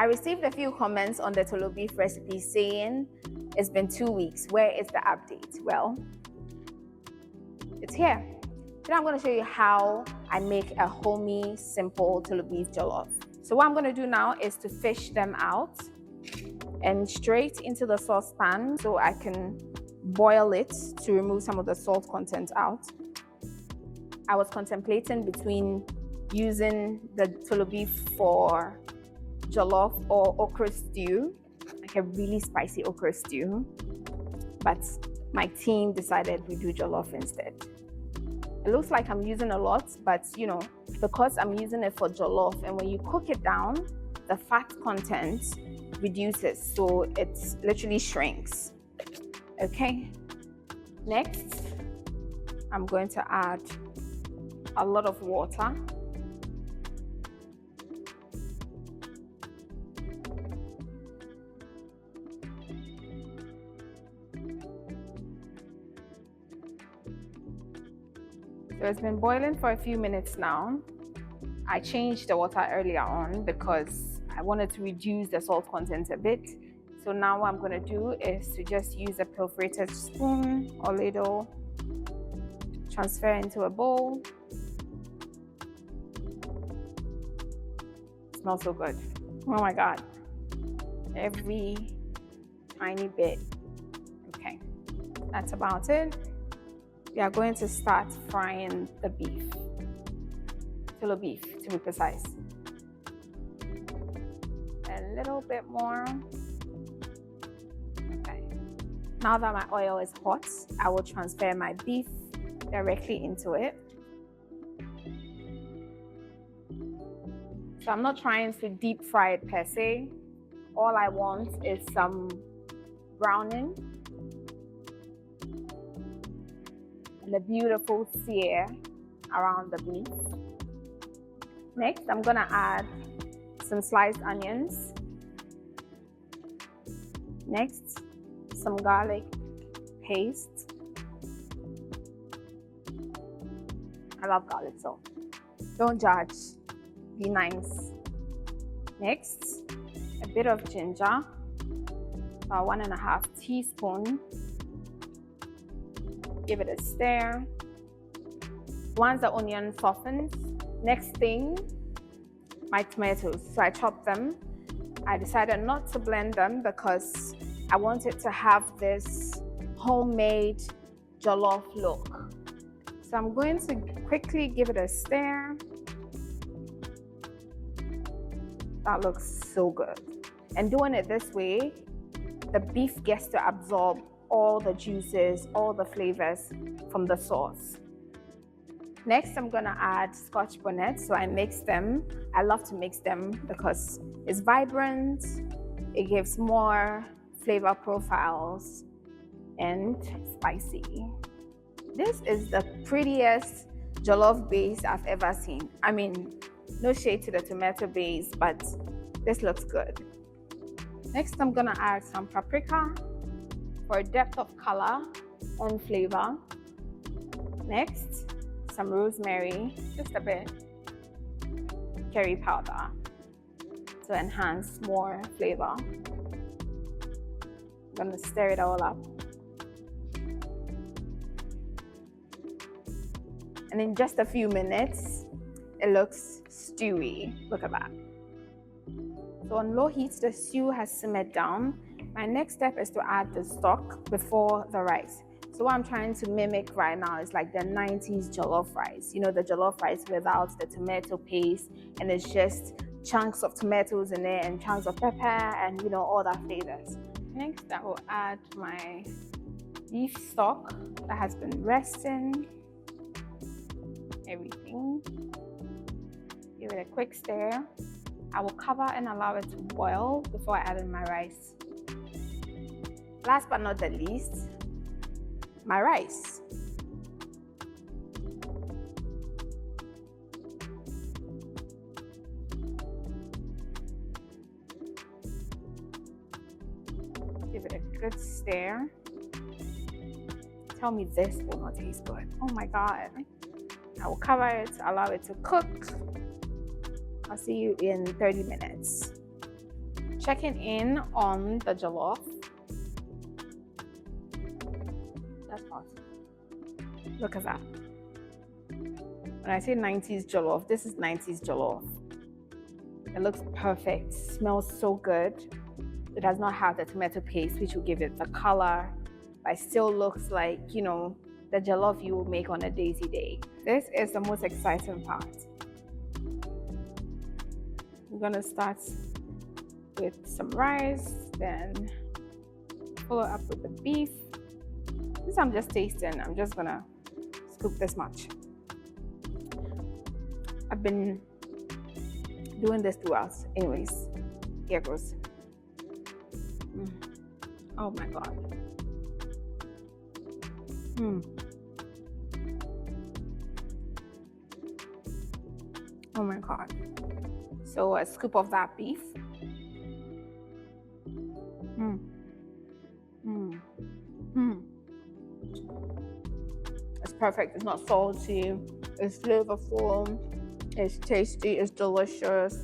I received a few comments on the Toolo beef recipe saying it's been 2 weeks. Where is the update? Well, it's here. Today I'm going to show you how I make a homey, simple Toolo beef jollof. So what I'm going to do now is to fish them out and straight into the saucepan so I can boil it to remove some of the salt content out. I was contemplating between using the Toolo beef for jollof or okra stew, like a really spicy okra stew, but my team decided we do jollof instead. It looks like I'm using a lot, but you know, because I'm using it for jollof, and when you cook it down, the fat content reduces, so it literally shrinks. Okay, next I'm going to add a lot of water. So it's been boiling for a few minutes now. I changed the water earlier on because I wanted to reduce the salt content a bit. So now what I'm going to do is to just use a perforated spoon or ladle, transfer into a bowl. It smells so good. Oh my God. Every tiny bit. Okay, that's about it. We are going to start frying the beef, Toolo beef to be precise. A little bit more. Okay. Now that my oil is hot, I will transfer my beef directly into it. So I'm not trying to deep fry it per se. All I want is some browning and a beautiful sear around the beef. Next, I'm gonna add some sliced onions. Next, some garlic paste. I love garlic, so don't judge, be nice. Next, a bit of ginger, about 1.5 teaspoons. Give it a stir. Once the onion softens, next thing, my tomatoes. So I chopped them. I decided not to blend them because I wanted to have this homemade jollof look. So I'm going to quickly give it a stir. That looks so good. And doing it this way, the beef gets to absorb all the juices, all the flavors from the sauce. Next, I'm gonna add Scotch bonnet. So I mix them. I love to mix them because it's vibrant, it gives more flavor profiles, and spicy. This is the prettiest jollof base I've ever seen. I mean, no shade to the tomato base, but this looks good. Next, I'm gonna add some paprika for a depth of color and flavor. Next, some rosemary, just a bit, curry powder to enhance more flavor. I'm gonna stir it all up. And in just a few minutes, it looks stewy. Look at that. So on low heat, the stew has simmered down. My next step is to add the stock before the rice. So what I'm trying to mimic right now is like the 90's jollof rice. You know, the jollof rice without the tomato paste, and it's just chunks of tomatoes in there and chunks of pepper and, you know, all that flavors. Next, I will add my beef stock that has been resting. Everything. Give it a quick stir. I will cover and allow it to boil before I add in my rice. Last but not the least, my rice. Give it a good stir. Tell me this will not taste good. Oh my God. I will cover it, allow it to cook. I'll see you in 30 minutes. Checking in on the jollof. That's hot. Look at that. When I say 90s jollof, this is 90s jollof. It looks perfect, smells so good. It does not have the tomato paste, which will give it the color, but it still looks like, you know, the jollof you will make on a daisy day. This is the most exciting part. We're gonna start with some rice, then follow up with the beef. This I'm just tasting. I'm just gonna scoop this much. I've been doing this throughout. Anyways, here goes. Oh my God. Oh my God. So a scoop of that beef. It's perfect. It's not salty. It's flavorful. It's tasty. It's delicious.